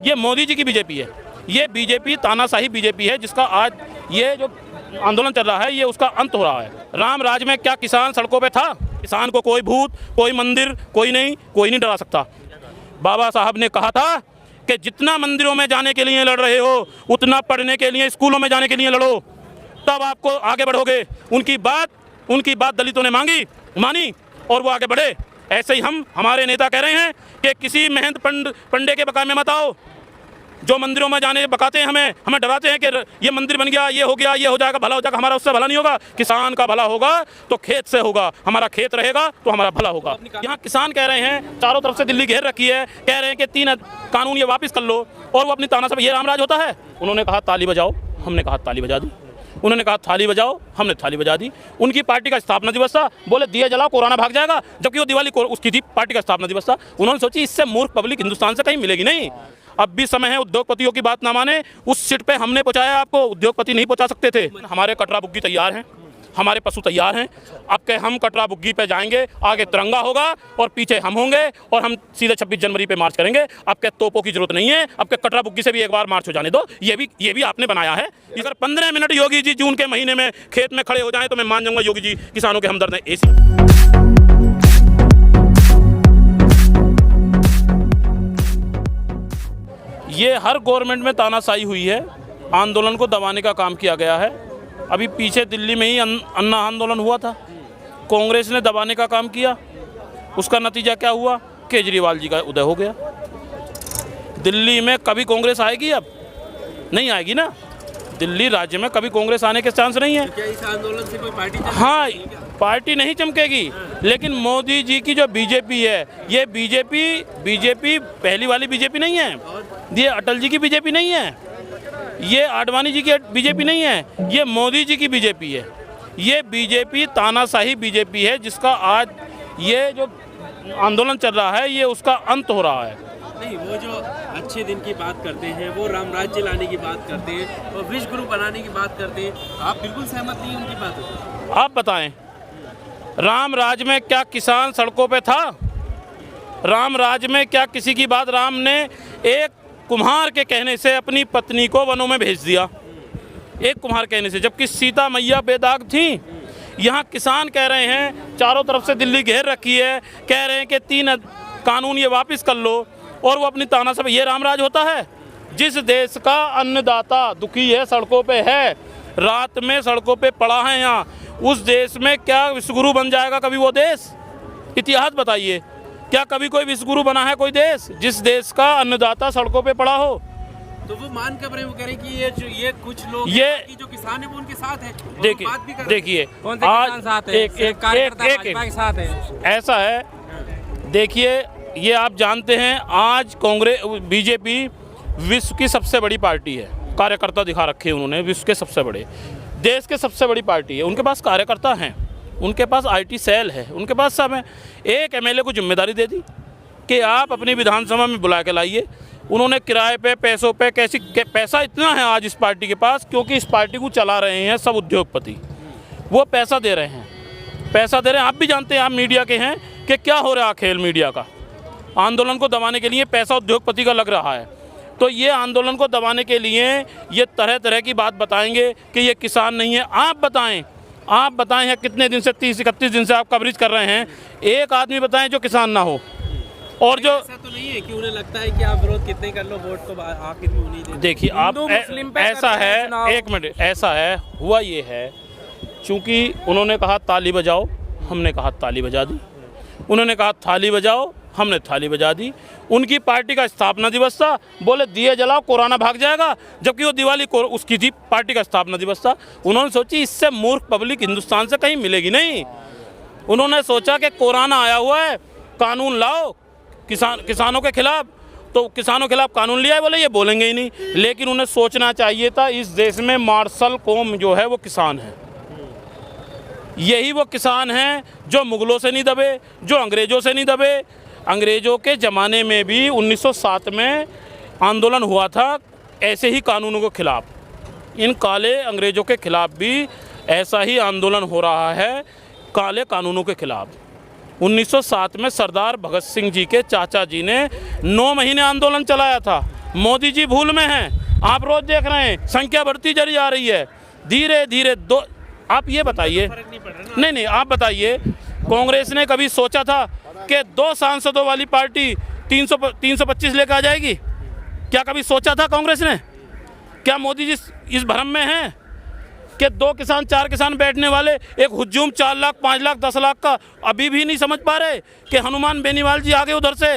ये मोदी जी की बीजेपी है। ये बीजेपी तानाशाही बीजेपी है, जिसका आज ये जो आंदोलन चल रहा है ये उसका अंत हो रहा है। राम राज में क्या किसान सड़कों पे था? किसान को कोई भूत, कोई मंदिर, कोई नहीं डरा सकता। बाबा साहब ने कहा था कि जितना मंदिरों में जाने के लिए लड़ रहे हो उतना पढ़ने के लिए, स्कूलों में जाने के लिए लड़ो, तब आपको आगे बढ़ोगे। उनकी बात दलितों ने मानी और वो आगे बढ़े। ऐसे ही हमारे नेता कह रहे हैं कि किसी महंत पंडे के बकाए में मत आओ, जो मंदिरों में जाने बकाते हैं, हमें डराते हैं कि ये मंदिर बन गया, ये हो गया, ये हो जाएगा, भला हो जाएगा। हमारा उससे भला नहीं होगा। किसान का भला होगा तो खेत से होगा, हमारा खेत रहेगा तो हमारा भला होगा। यहाँ किसान कह रहे हैं, चारों तरफ से दिल्ली घेर रखी है, कह रहे हैं कि 3 कानून ये वापस कर लो, और वो अपनी तानाशाही, ये रामराज होता है। उन्होंने कहा ताली बजाओ, हमने कहा ताली बजा दी। उन्होंने कहा थाली बजाओ, हमने थाली बजा दी। उनकी पार्टी का स्थापना दिवस था, बोले दिए जलाओ कोरोना भाग जाएगा, जबकि वो दिवाली उसकी थी, पार्टी का स्थापना दिवस था। उन्होंने सोची इससे मूर्ख पब्लिक हिंदुस्तान से कहीं मिलेगी नहीं। अब भी समय है, उद्योगपतियों की बात ना माने। उस सीट पे हमने पहुंचाया आपको, उद्योगपति नहीं पहुंचा सकते थे। हमारे कटरा बुग्गी तैयार हैं, हमारे पशु तैयार हैं। अब के हम कटरा बुग्गी पे जाएंगे, आगे तिरंगा होगा और पीछे हम होंगे, और हम सीधे 26 जनवरी पे मार्च करेंगे। अब के तोपों की जरूरत नहीं है, अब के कटरा बुग्गी से भी एक बार मार्च हो जाने दो। ये भी आपने बनाया है। अगर 15 मिनट योगी जी जून के महीने में खेत में खड़े हो जाएं तो मैं मान जाऊंगा योगी जी किसानों के हमदर्द हैं। ये हर गवर्नमेंट में तानाशाही हुई है, आंदोलन को दबाने का काम किया गया है। अभी पीछे दिल्ली में ही अन्ना आंदोलन हुआ था, कांग्रेस ने दबाने का काम किया, उसका नतीजा क्या हुआ? केजरीवाल जी का उदय हो गया। दिल्ली में कभी कांग्रेस आएगी? अब नहीं आएगी ना। दिल्ली राज्य में कभी कांग्रेस आने के चांस नहीं है। क्या इस आंदोलन से कोई पार्टी हाँ, पार्टी नहीं चमकेगी, लेकिन मोदी जी की जो बीजेपी है, ये बीजेपी पहली वाली बीजेपी नहीं है, ये अटल जी की बीजेपी नहीं है, ये आडवाणी जी की बीजेपी नहीं है, ये मोदी जी की बीजेपी है। ये बीजेपी तानाशाही बीजेपी है, जिसका आज ये जो आंदोलन चल रहा है ये उसका अंत हो रहा है। नहीं, वो जो अच्छे दिन की बात करते हैं, वो राम राज्य लाने की बात करते हैं और विश्व गुरु बनाने की बात करते हैं, आप बिल्कुल सहमत नहीं उनकी बात हो? आप बताएं, राम राज में क्या किसान सड़कों पे था? राम राज में क्या किसी की बात? राम ने एक कुम्हार के कहने से अपनी पत्नी को वनों में भेज दिया, एक कुम्हार कहने से, जबकि सीता मैया बेदाग थी। यहाँ किसान कह रहे हैं, चारों तरफ से दिल्ली घेर रखी है, कह रहे हैं कि 3 कानून ये वापस कर लो, और वो अपनी तानाशाही। ये रामराज होता है? जिस देश का अन्नदाता दुखी है, सड़कों पे है, रात में सड़कों पे पड़ा है, यहाँ उस देश में क्या विश्वगुरु बन जाएगा कभी वो देश? इतिहास बताइए, क्या कभी कोई विश्वगुरु बना है कोई देश, जिस देश का अन्नदाता सड़कों पे पड़ा हो? तो वो मान कर रहे, वो कह रहे कि ये कुछ लोग ये जो किसान है वो उनके साथ है। देखिए आज ऐसा है, देखिए ये आप जानते हैं, आज कांग्रेस बीजेपी विश्व की सबसे बड़ी पार्टी है। कार्यकर्ता दिखा रखे हैं उन्होंने, विश्व के सबसे बड़े, देश के सबसे बड़ी पार्टी है। उनके पास कार्यकर्ता हैं, उनके पास आईटी सेल है, उनके पास सब है। एक एमएलए को जिम्मेदारी दे दी कि आप अपनी विधानसभा में बुला के लाइए। उन्होंने किराए पे, पैसों पे, पैसा इतना है आज इस पार्टी के पास, क्योंकि इस पार्टी को चला रहे हैं सब उद्योगपति। वो पैसा दे रहे हैं, आप भी जानते हैं, आप मीडिया के हैं, कि क्या हो रहा है खेल मीडिया का। आंदोलन को दबाने के लिए पैसा उद्योगपति का लग रहा है, तो ये आंदोलन को दबाने के लिए ये तरह तरह की बात बताएंगे कि ये किसान नहीं है। आप बताएं हैं, कितने दिन से 30-31 दिन से आप कवरेज कर रहे हैं, एक आदमी बताएं जो किसान ना हो। और जो ऐसा तो नहीं है कि उन्हें लगता है कि आप विरोध कितने कर लो, वोट तो आखिर में उन्हीं देंगे। देखिए आप ऐसा है, एक मिनट, ऐसा है, हुआ ये है, चूँकि उन्होंने कहा ताली बजाओ, हमने कहा ताली बजा दी। उन्होंने कहा थाली बजाओ, हमने थाली बजा दी। उनकी पार्टी का स्थापना दिवस था, बोले दिए जलाओ कोरोना भाग जाएगा, जबकि वो दिवाली उसकी थी, पार्टी का स्थापना दिवस था। उन्होंने सोची इससे मूर्ख पब्लिक हिंदुस्तान से कहीं मिलेगी नहीं। उन्होंने सोचा कि कोरोना आया हुआ है, कानून लाओ किसानों के खिलाफ, तो किसानों के खिलाफ कानून लिया है, बोले ये बोलेंगे ही नहीं। लेकिन उन्हें सोचना चाहिए था, इस देश में मार्शल कौम जो है वो किसान है। यही वो किसान हैं जो मुगलों से नहीं दबे, जो अंग्रेज़ों से नहीं दबे। अंग्रेज़ों के ज़माने में भी 1907 में आंदोलन हुआ था ऐसे ही कानूनों के खिलाफ। इन काले अंग्रेज़ों के खिलाफ भी ऐसा ही आंदोलन हो रहा है, काले कानूनों के खिलाफ। 1907 में सरदार भगत सिंह जी के चाचा जी ने 9 महीने आंदोलन चलाया था, मोदी जी भूल में हैं। आप रोज देख रहे हैं संख्या बढ़ती चली जा रही है धीरे धीरे। दो आप ये बताइए, फर्क नहीं पड़ रहा ना। नहीं आप बताइए, कांग्रेस ने कभी सोचा था कि 2 सांसदों वाली पार्टी 325 लेकर आ जाएगी? क्या कभी सोचा था कांग्रेस ने? क्या मोदी जी इस भ्रम में हैं कि 2 किसान 4 किसान बैठने वाले एक हुजूम 4 लाख 5 लाख 10 लाख का अभी भी नहीं समझ पा रहे कि हनुमान बेनीवाल जी आगे उधर से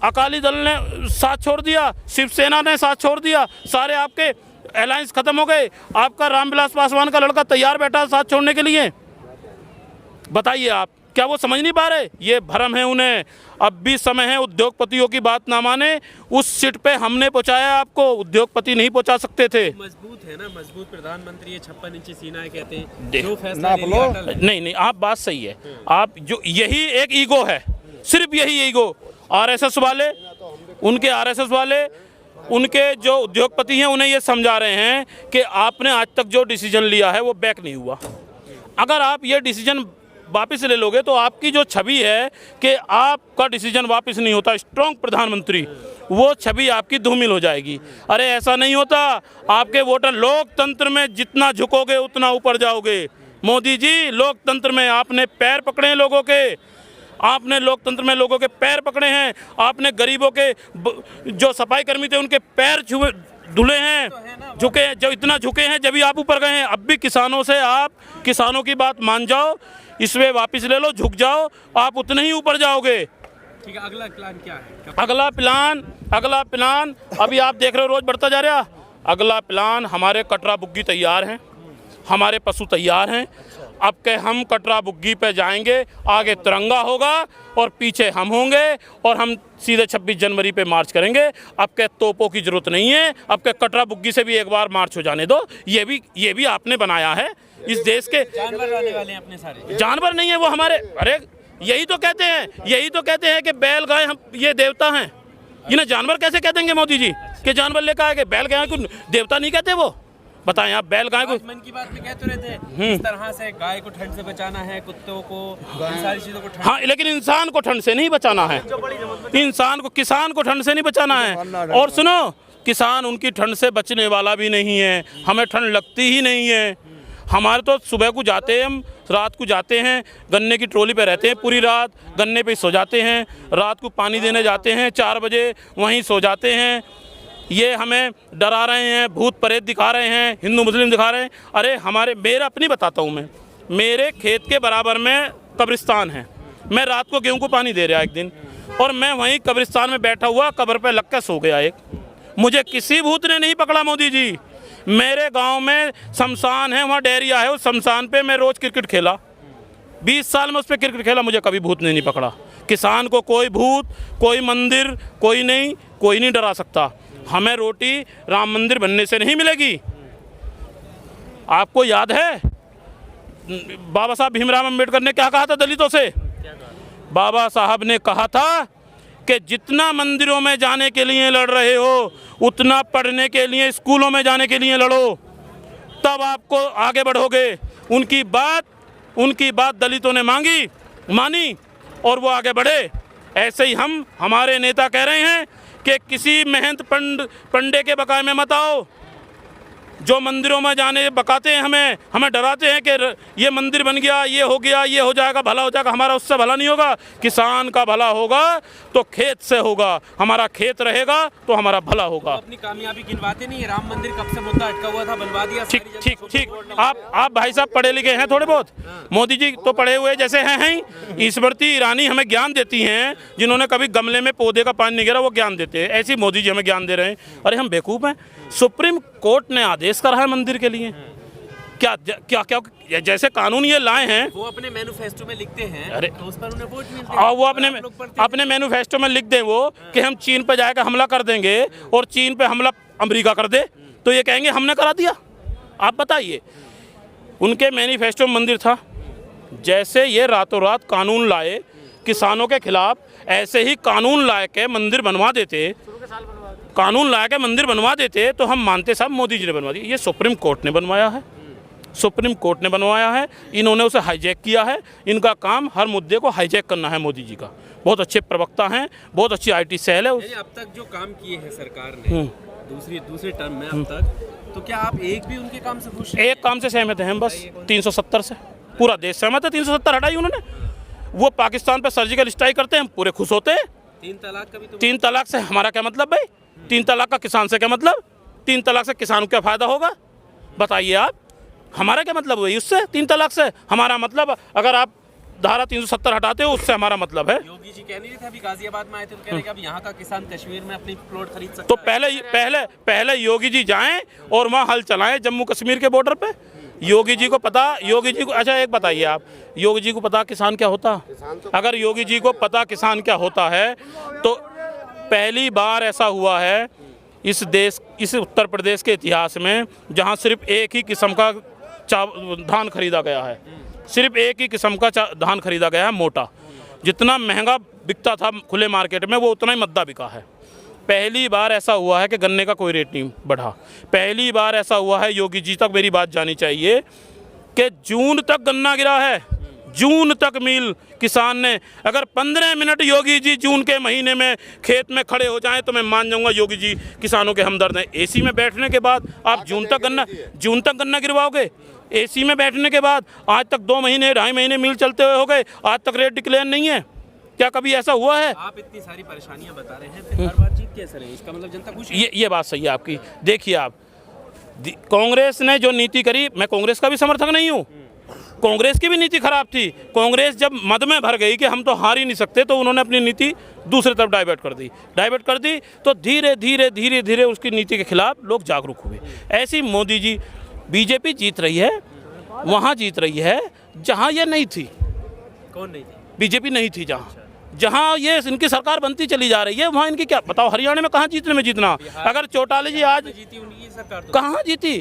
अकाली दल ने साथ छोड़ दिया, शिवसेना ने साथ छोड़ दिया, सारे आपके अलायंस खत्म हो गए। आपका रामविलास पासवान का लड़का तैयार बैठा साथ छोड़ने के लिए। बताइए आप, क्या वो समझ नहीं पा रहे? ये भ्रम है उन्हें। अब भी समय है, उद्योगपतियों की बात ना माने। उस सीट पे हमने पहुंचाया आपको, उद्योगपति नहीं पहुंचा सकते थे। मजबूत है ना, मजबूत प्रधानमंत्री है, 56 इंची सीना है कहते हैं। देख, जो फैसला ले लिया अटल है। नहीं आप बात सही है। आप जो यही एक ईगो है, सिर्फ यही ईगो। आरएसएस वाले, उनके आरएसएस वाले, उनके जो उद्योगपति हैं उन्हें ये समझा रहे हैं कि आपने आज तक जो डिसीजन लिया है वो बैक नहीं हुआ। अगर आप ये डिसीजन वापस ले लोगे तो आपकी जो छवि है कि आपका डिसीजन वापस नहीं होता, स्ट्रॉन्ग प्रधानमंत्री, वो छवि आपकी धूमिल हो जाएगी। अरे ऐसा नहीं होता। आपके वोटर, लोकतंत्र में जितना झुकोगे उतना ऊपर जाओगे। मोदी जी, लोकतंत्र में आपने पैर पकड़े हैं लोगों के, आपने लोकतंत्र में लोगों के पैर पकड़े हैं। आपने गरीबों के जो सफाई कर्मी थे उनके पैर धुले हैं, झुके हैं। जो इतना झुके हैं जब भी आप ऊपर गए हैं। अब भी किसानों से आप किसानों की बात मान जाओ, इसमें वापस ले लो, झुक जाओ, आप उतने ही ऊपर जाओगे। ठीक है, अगला प्लान क्या है? अगला प्लान अभी आप देख रहे हो रोज बढ़ता जा रहा। अगला प्लान, हमारे कटरा बुग्गी तैयार हैं, हमारे पशु तैयार हैं। अब के हम कटरा बुग्गी पे जाएंगे, आगे तिरंगा होगा और पीछे हम होंगे और हम सीधे 26 जनवरी पे मार्च करेंगे। अब के तोपों की जरूरत नहीं है, अब के कटरा बुग्गी से भी एक बार मार्च हो जाने दो। ये भी आपने बनाया है इस देश के। जानवर आने वाले हैं अपने सारे। जानवर नहीं है वो हमारे, अरे यही तो कहते हैं कि बैल गाय हम ये देवता हैं। इन्हें जानवर कैसे कह देंगे मोदी जी कि जानवर लेकर आए? बैल गाय को देवता नहीं कहते वो? बताएं आप, बैल गाय को। मन की बात में कह तो रहे थे इस तरह से गाय को ठंड से बचाना है, कुत्तों को, इन सारी चीजों को ठंड। हाँ, लेकिन इंसान को ठंड से नहीं बचाना है। किसान को ठंड से नहीं बचाना है। और सुनो, किसान उनकी ठंड से बचने वाला भी नहीं है। हमें ठंड लगती ही नहीं है। हमारे तो सुबह को जाते हैं, हम रात को जाते हैं, गन्ने की ट्रॉली पे रहते हैं पूरी रात, गन्ने पे सो जाते हैं। रात को पानी देने जाते हैं 4 बजे, वहीं सो जाते हैं। ये हमें डरा रहे हैं, भूत प्रेत दिखा रहे हैं, हिंदू मुस्लिम दिखा रहे हैं। अरे मेरा अपनी बताता हूँ मैं, मेरे खेत के बराबर में कब्रिस्तान है। मैं रात को गेहूँ को पानी दे रहा एक दिन, और मैं वहीं कब्रिस्तान में बैठा हुआ कब्र पे लग कर सो गया एक। मुझे किसी भूत ने नहीं पकड़ा मोदी जी। मेरे गांव में शमशान है, वहाँ डेरिया है, उस शमशान पे मैं रोज़ क्रिकेट खेला, 20 साल में उस पर क्रिकेट खेला, मुझे कभी भूत ने नहीं पकड़ा। किसान को कोई भूत, कोई मंदिर, कोई नहीं डरा सकता। हमें रोटी राम मंदिर बनने से नहीं मिलेगी। आपको याद है बाबा साहब भीमराव अंबेडकर ने क्या कहा था दलितों से? बाबा साहब ने कहा था कि जितना मंदिरों में जाने के लिए लड़ रहे हो, उतना पढ़ने के लिए स्कूलों में जाने के लिए लड़ो, तब आपको आगे बढ़ोगे। उनकी बात दलितों ने मानी और वो आगे बढ़े। ऐसे ही हमारे नेता कह रहे हैं कि किसी महंत पंडे के बकाए में मत आओ। जो मंदिरों में जाने बकाते हैं, हमें डराते हैं कि ये मंदिर बन गया, ये हो गया, ये हो जाएगा, भला हो जाएगा। हमारा उससे भला नहीं होगा। किसान का भला होगा तो खेत से होगा। हमारा खेत रहेगा तो हमारा भला होगा। तो अपनी कामयाबी गिनवाते नहीं है। राम मंदिर कब से मुद्दा अटका हुआ था, बनवा दिया। ठीक। आप भाई साहब पढ़े लिखे हैं थोड़े बहुत। मोदी जी तो पढ़े हुए जैसे हैं। स्मृति ईरानी हमें ज्ञान देती हैं, जिन्होंने कभी गमले में पौधे का पानी नहीं गिरा वो ज्ञान देते हैं। ऐसी मोदी जी हमें ज्ञान दे रहे हैं। अरे हम बेवकूफ़ हैं? सुप्रीम कोर्ट ने आदेश करा है मंदिर के लिए। क्या जैसे कानून ये लाए हैं, वो अपने मैनिफेस्टो में लिखते हैं। अरे तो उस पर उन्हें वोट मिलते हैं। वो अपने मैनिफेस्टो में लिख दें वो कि हम चीन पे जाकर हमला कर देंगे और चीन पे हमला अमेरिका कर दे, तो ये कहेंगे हमने करा दिया। आप बताइए, उनके मैनिफेस्टो में मंदिर था। जैसे ये रातों रात कानून लाए किसानों के खिलाफ, ऐसे ही कानून ला के मंदिर बनवा देते, तो हम मानते साहब मोदी जी ने बनवा दिया। ये सुप्रीम कोर्ट ने बनवाया है। सुप्रीम कोर्ट ने बनवाया है, इन्होंने उसे हाईजैक किया है। इनका काम हर मुद्दे को हाईजैक करना है। मोदी जी का बहुत अच्छे प्रवक्ता हैं, बहुत अच्छी IT सेल है। अब तक जो काम किए हैं सरकार ने दूसरे टर्म में अब तक, तो क्या आप एक भी उनके काम से खुश हैं? एक काम से सहमत हैं हम, बस 370 से। पूरा देश सहमत है, 370 हटाई उन्होंने। वो पाकिस्तान पे सर्जिकल स्ट्राइक करते हैं, हम पूरे खुश होते हैं। 3 तलाक का भी तो 3 तलाक से हमारा क्या मतलब भाई? 3 तलाक का किसान से क्या मतलब? 3 तलाक से किसान को क्या फ़ायदा होगा बताइए आप? हमारा क्या मतलब हुई उससे? 3 तलाक से हमारा मतलब, अगर आप धारा 370 हटाते हो, उससे हमारा मतलब है। योगी जी कह नहीं रहे थे अभी गाजियाबाद में आए थे, तो कह रहे कि अब यहाँ का किसान कश्मीर में अपनी प्लॉट खरीद सकता तो है। पहले योगी जी जाएं और वहाँ हल चलाएं जम्मू कश्मीर के बॉर्डर पे। योगी जी को पता, योगी जी को, अच्छा एक बताइए आप, योगी जी को पता किसान क्या होता? अगर योगी जी को पता किसान क्या होता है, तो पहली बार ऐसा हुआ है इस उत्तर प्रदेश के इतिहास में जहाँ सिर्फ एक ही किस्म का धान खरीदा गया है। सिर्फ एक ही किस्म का धान खरीदा गया है, मोटा। जितना महंगा बिकता था खुले मार्केट में, वो उतना ही मद्दा बिका है। पहली बार ऐसा हुआ है कि गन्ने का कोई रेट नहीं बढ़ा। पहली बार ऐसा हुआ है, योगी जी तक मेरी बात जानी चाहिए, कि जून तक गन्ना गिरा है। जून तक मिल किसान ने, अगर 15 मिनट योगी जी जून के महीने में खेत में खड़े हो जाएं तो मैं मान जाऊंगा योगी जी किसानों के हमदर्द हैं। AC में बैठने के बाद आप जून तक गन्ना गिरवाओगे? AC में बैठने के बाद आज तक 2 महीने 2.5 महीने मिल चलते हुए हो गए, आज तक रेट डिक्लेयर नहीं है। क्या कभी ऐसा हुआ है? आप इतनी सारी परेशानियां बता रहे हैं, फिर हर बार जीत कैसे रहे? इसका मतलब जनता खुश है? ये बात सही है आपकी। देखिए आप, कांग्रेस ने जो नीति करी, मैं कांग्रेस का भी समर्थक नहीं हूँ, कांग्रेस की भी नीति खराब थी। कांग्रेस जब मद में भर गई कि हम तो हार ही नहीं सकते, तो उन्होंने अपनी नीति दूसरी तरफ डाइवर्ट कर दी। तो धीरे धीरे उसकी नीति के खिलाफ लोग जागरूक हुए। ऐसी मोदी जी, बीजेपी जीत रही है, वहाँ जीत रही है जहाँ ये नहीं थी। कौन नहीं थी? बीजेपी नहीं थी। जहाँ ये इनकी सरकार बनती चली जा रही है, वहाँ इनकी क्या बताओ? हरियाणा में कहाँ जीतने में जीतना? अगर चौटाला जी आज जीती, उनकी सरकार तो कहाँ जीती?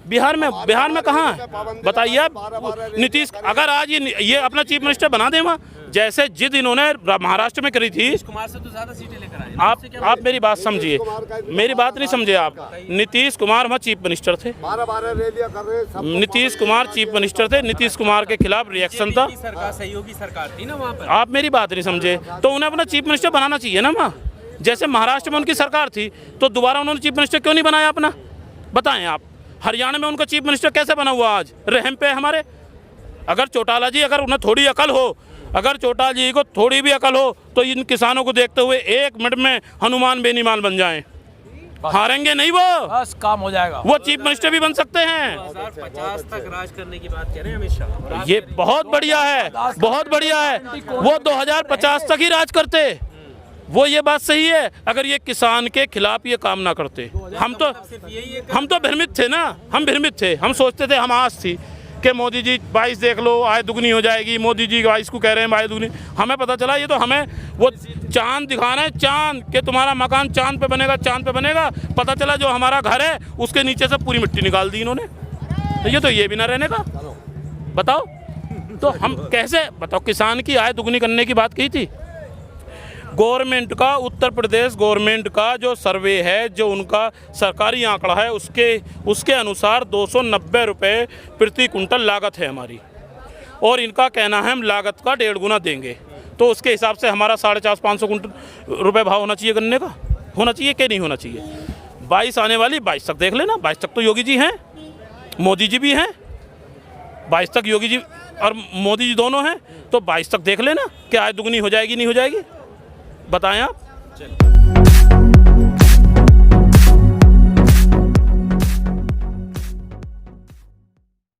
बिहार में कहाँ है बताइए आप? नीतीश अगर आज ये अपना चीफ मिनिस्टर बना दें वहाँ, जैसे जिद इन्होंने महाराष्ट्र में करी थी। कुमार से तो ज्यादा सीटें लेकर आए। आप मेरी बात समझिए, मेरी बात नहीं समझे आप। नीतीश कुमार वहाँ चीफ मिनिस्टर थे। नीतीश कुमार चीफ मिनिस्टर थे। नीतीश कुमार के खिलाफ रिएक्शन था। सहयोगी सरकार थी ना वहाँ पर। आप मेरी बात नहीं समझे, तो उन्हें अपना चीफ मिनिस्टर बनाना चाहिए ना वहाँ। जैसे महाराष्ट्र में उनकी सरकार थी, तो दोबारा उन्होंने चीफ मिनिस्टर क्यों नहीं बनाया अपना? बताएं आप। हरियाणा में उनका चीफ मिनिस्टर कैसे बना हुआ आज? रहम पे हमारे। अगर चौटाला जी, अगर उन्हें थोड़ी अकल हो, अगर चौटाला जी को थोड़ी भी अकल हो, तो इन किसानों को देखते हुए 1 मिनट में हनुमान बेनीमाल बन जाएं। हारेंगे नहीं, वो बस काम हो जाएगा। वो चीफ मिनिस्टर भी बन सकते हैं। 2050 तक राज करने की बात कह रहे हैं अमित शाह। ये बहुत बढ़िया है, बहुत बढ़िया है। वो 2050 तक ही राज करते, वो ये बात सही है। अगर ये किसान के खिलाफ ये काम ना करते, हम तो भ्रमित थे ना, हम भ्रमित थे। हम सोचते थे, हम आस थी कि मोदी जी 22 देख लो, आय दुगनी हो जाएगी। मोदी जी 22 को कह रहे हैं आय दुगनी। हमें पता चला ये तो हमें वो चांद दिखाना है, चांद के तुम्हारा मकान चांद पे बनेगा, चांद पे बनेगा। पता चला जो हमारा घर है उसके नीचे से पूरी मिट्टी निकाल दी इन्होंने। तो ये भी ना रहने का, बताओ। तो हम कैसे, बताओ, किसान की आय दुगनी करने की बात की थी। गवर्नमेंट का, उत्तर प्रदेश गवर्नमेंट का जो सर्वे है, जो उनका सरकारी आंकड़ा है, उसके अनुसार 290 रुपये प्रति कुंटल लागत है हमारी, और इनका कहना है हम लागत का 1.5 गुना देंगे। तो उसके हिसाब से हमारा 450-500 रुपये भाव होना चाहिए गन्ने का। होना चाहिए कि नहीं होना चाहिए? 22 आने वाली, 22 तक देख लेना। 22 तक तो योगी जी हैं, मोदी जी भी हैं। 22 तक योगी जी और मोदी जी दोनों हैं, तो 22 तक देख लेना कि आय दुगनी हो जाएगी नहीं हो जाएगी, बताएं आप।